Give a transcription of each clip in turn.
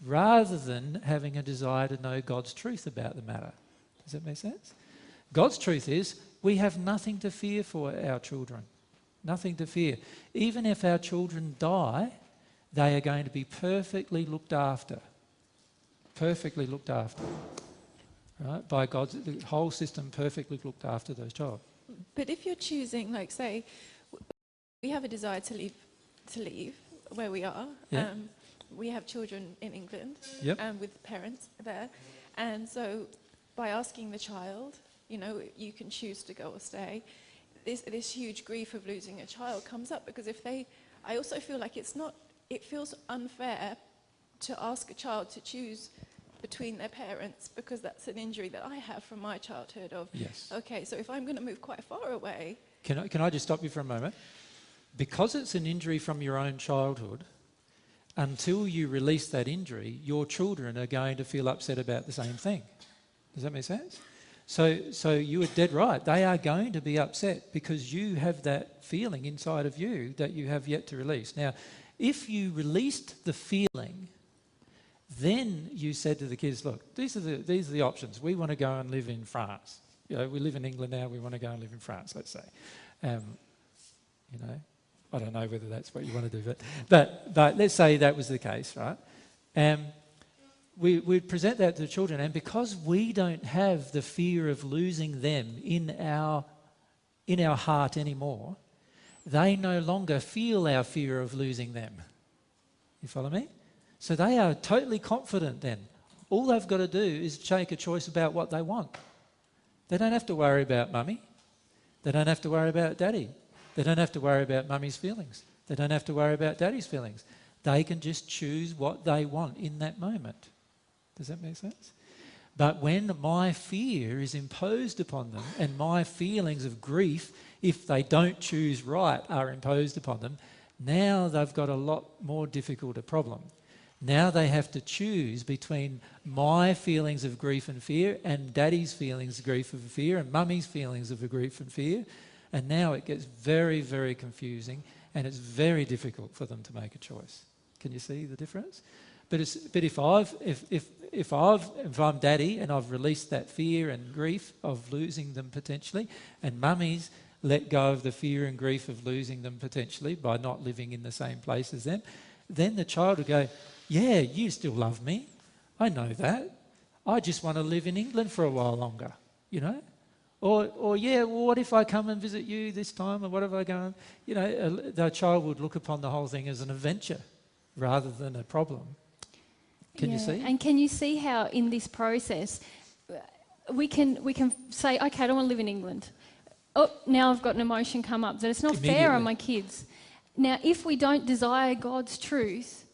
rather than having a desire to know God's truth about the matter. Does that make sense? God's truth is we have nothing to fear for our children. Nothing to fear. Even if our children die, they are going to be perfectly looked after. Perfectly looked after. Right? By God's, the whole system perfectly looked after those children. But if you're choosing, like say, we have a desire to leave where we are. Yeah. We have children in England Yep. with parents there. And so by asking the child, you know, you can choose to go or stay, this huge grief of losing a child comes up, because I also feel like it feels unfair to ask a child to choose between their parents, because that's an injury that I have from my childhood of, Yes. okay, so if I'm going to move quite far away... Can I just stop you for a moment? Because it's an injury from your own childhood, until you release that injury, your children are going to feel upset about the same thing. Does that make sense? So you are dead right. They are going to be upset because you have that feeling inside of you that you have yet to release. Now, if you released the feeling, then you said to the kids, look, these are the options. We want to go and live in France. You know, we live in England now, we want to go and live in France, let's say. You know, I don't know whether that's what you want to do, but let's say that was the case, right? We'd present that to the children, and because we don't have the fear of losing them in our heart anymore, they no longer feel our fear of losing them. You follow me? So they are totally confident then. All they've got to do is make a choice about what they want. They don't have to worry about mummy. They don't have to worry about daddy. They don't have to worry about mummy's feelings. They don't have to worry about daddy's feelings. They can just choose what they want in that moment. Does that make sense? But when my fear is imposed upon them and my feelings of grief, if they don't choose right, are imposed upon them, now they've got a lot more difficult a problem. Now they have to choose between my feelings of grief and fear and daddy's feelings of grief and fear and mummy's feelings of grief and fear. And now it gets very, very confusing, and it's very difficult for them to make a choice. Can you see the difference? But if I'm daddy and I've released that fear and grief of losing them potentially, and mummy's let go of the fear and grief of losing them potentially by not living in the same place as them, then the child will go, yeah, you still love me. I know that. I just want to live in England for a while longer, you know? Or yeah, well, what if I come and visit you this time, or what if I go and, you know, the child would look upon the whole thing as an adventure rather than a problem. Can you see? And can you see how in this process we can say, okay, I don't want to live in England. Oh, now I've got an emotion come up that it's not fair on my kids. Now, if we don't desire God's truth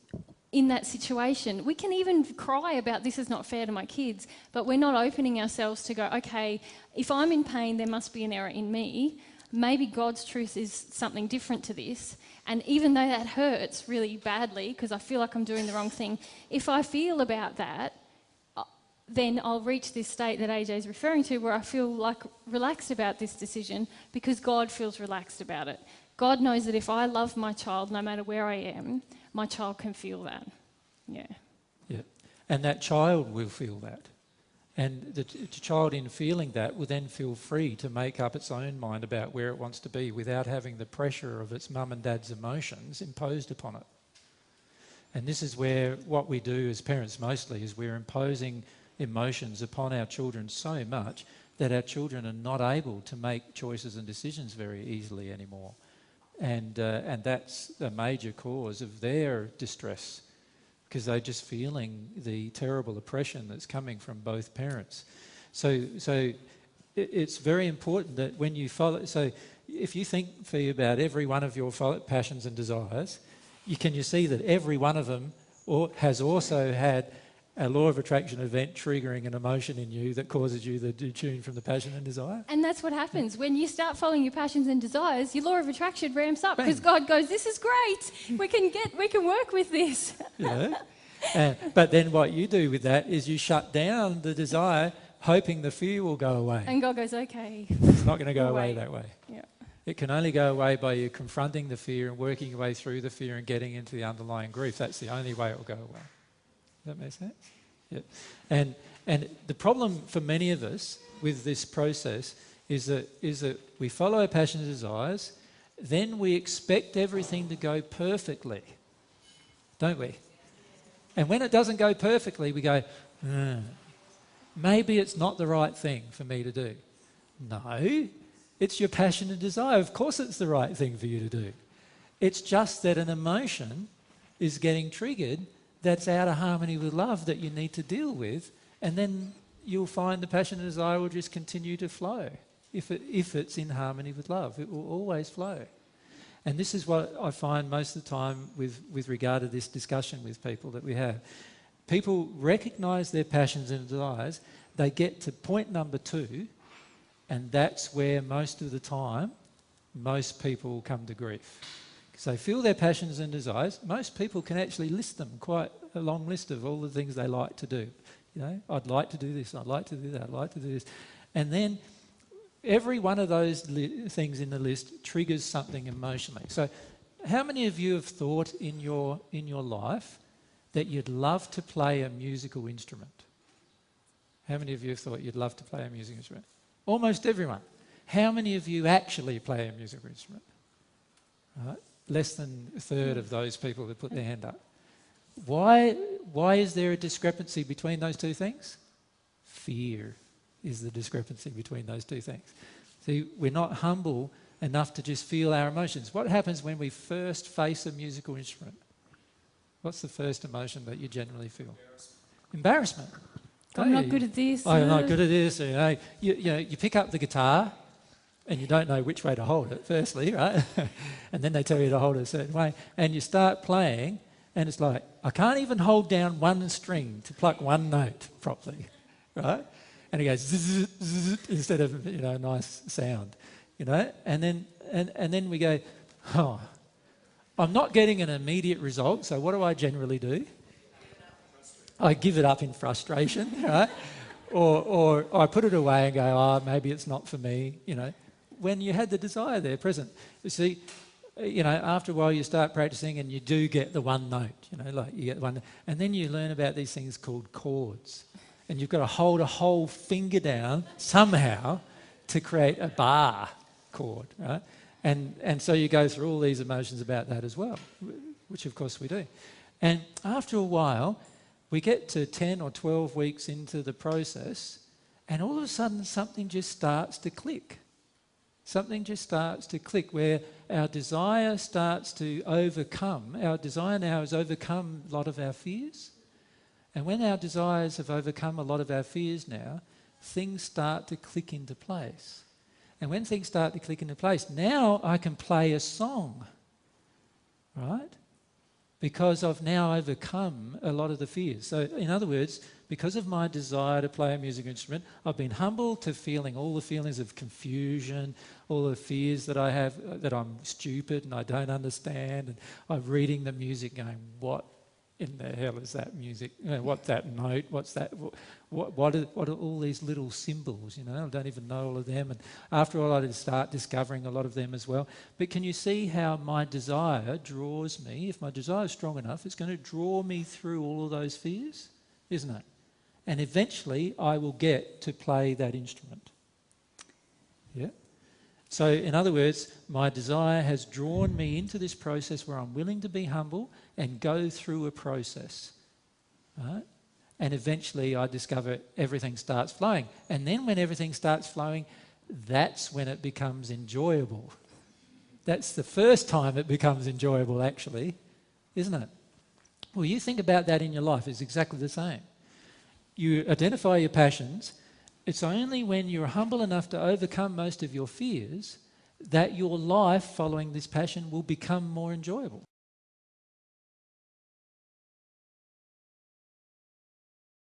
in that situation, we can even cry about this is not fair to my kids, but we're not opening ourselves to go, okay, if I'm in pain, there must be an error in me. Maybe God's truth is something different to this. And even though that hurts really badly, because I feel like I'm doing the wrong thing, if I feel about that, then I'll reach this state that AJ is referring to where I feel like relaxed about this decision because God feels relaxed about it. God knows that if I love my child, no matter where I am, my child can feel that. Yeah. Yeah. And that child will feel that. And the child in feeling that will then feel free to make up its own mind about where it wants to be without having the pressure of its mum and dad's emotions imposed upon it. And this is where what we do as parents mostly is we're imposing emotions upon our children so much that our children are not able to make choices and decisions very easily anymore. And that's a major cause of their distress, because they're just feeling the terrible oppression that's coming from both parents. So it's very important that when you follow... So if you think, Fee, about every one of your passions and desires, you see that every one of them has also had a law of attraction event triggering an emotion in you that causes you to tune from the passion and desire. And that's what happens. When you start following your passions and desires, your law of attraction ramps up because God goes, this is great. We can work with this. Yeah. But then what you do with that is you shut down the desire, hoping the fear will go away. And God goes, okay. It's not going to go away that way. Yeah. It can only go away by you confronting the fear and working your way through the fear and getting into the underlying grief. That's the only way it will go away. that make sense? Yeah. And the problem for many of us with this process is that we follow our passions and desires, then we expect everything to go perfectly, don't we? And when it doesn't go perfectly, we go, maybe it's not the right thing for me to do. No, it's your passion and desire. Of course it's the right thing for you to do. It's just that an emotion is getting triggered that's out of harmony with love that you need to deal with, and then you'll find the passion and desire will just continue to flow. If it's in harmony with love, it will always flow. And this is what I find most of the time with regard to this discussion with people that we have. People recognise their passions and desires, they get to point number 2, and that's where most of the time most people come to grief. Because they feel their passions and desires. Most people can actually list them, quite a long list of all the things they like to do. You know, I'd like to do this, I'd like to do that, I'd like to do this. And then every one of those things in the list triggers something emotionally. So how many of you have thought in your life that you'd love to play a musical instrument? How many of you have thought you'd love to play a musical instrument? Almost everyone. How many of you actually play a musical instrument? Right? Less than a third of those people that put their hand up. Why is there a discrepancy between those two things? Fear is the discrepancy between those two things. See, we're not humble enough to just feel our emotions. What happens when we first face a musical instrument? What's the first emotion that you generally feel? Embarrassment. I'm not good at this. I'm not good at this. You pick up the guitar and you don't know which way to hold it, firstly, right? And then they tell you to hold it a certain way. And you start playing and it's like, I can't even hold down one string to pluck one note properly, right? And it goes zzz, zzz, instead of a nice sound, And then we go, oh, I'm not getting an immediate result. So what do I generally do? I give it up in frustration, right? Or I put it away and go, oh, maybe it's not for me. When you had the desire there present, you see. After a while you start practicing and you do get the one note, like you get one, and then you learn about these things called chords. And you've got to hold a whole finger down somehow to create a bar chord, right? And so you go through all these emotions about that as well, which of course we do. And after a while, we get to 10 or 12 weeks into the process, and all of a sudden something just starts to click. Something just starts to click where our desire starts to overcome. Our desire now has overcome a lot of our fears. And when our desires have overcome a lot of our fears now, things start to click into place. And when things start to click into place, now I can play a song, right? Because I've now overcome a lot of the fears. So in other words, because of my desire to play a musical instrument, I've been humbled to feeling all the feelings of confusion, all the fears that I have, that I'm stupid and I don't understand, and I'm reading the music going, what in the hell is that music? What's that note? What's that? What are all these little symbols? I don't even know all of them. And after all, I start discovering a lot of them as well. But can you see how my desire draws me? If my desire is strong enough, it's going to draw me through all of those fears, isn't it? And eventually, I will get to play that instrument. Yeah. So, in other words, my desire has drawn me into this process where I'm willing to be humble and go through a process, right? And eventually I discover everything starts flowing. And then when everything starts flowing, that's when it becomes enjoyable. That's the first time it becomes enjoyable, actually, isn't it? Well, you think about that in your life. It's exactly the same. You identify your passions. It's only when you're humble enough to overcome most of your fears that your life following this passion will become more enjoyable.